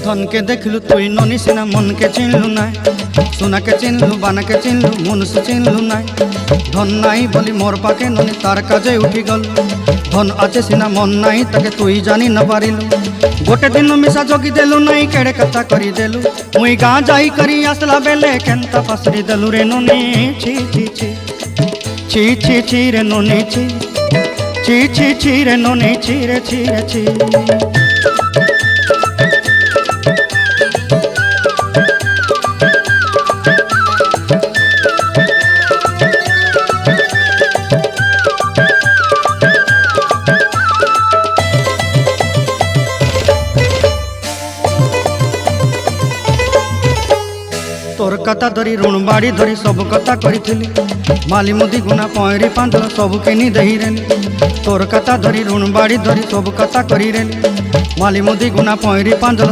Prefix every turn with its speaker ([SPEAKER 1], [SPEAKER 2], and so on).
[SPEAKER 1] धन के देखलु तुई ननी सिना मन के चिन्हलु ना सोना के चिन्हलु बाना के चिन्हलु मनुष्य चिन्हलु ना धन नाई बोली मोर पाके ननी तार काजे उठी गल धन आचे सिना मन नाई ताके तुई जानी न पारिलु गोटे दिन मिसा जोगी देलु नाई केड़े कथा करी देलु मुई गाँ जाई करी आसला बेले केंता पासरी देलु रे ननी छी छी छी छी छी छी रे ननी छी छी छी छी रे ननी छी रे छी रे छी। तोर कथा धरी ऋण बाड़ी धरी सब कथा करी माली मुदी गुना पहरी पांदल सब किनी दही रेली तोर कथा धरी ऋण बाड़ी धरी सब कथा करी रेली माली मुदी गुना पहरी पांदल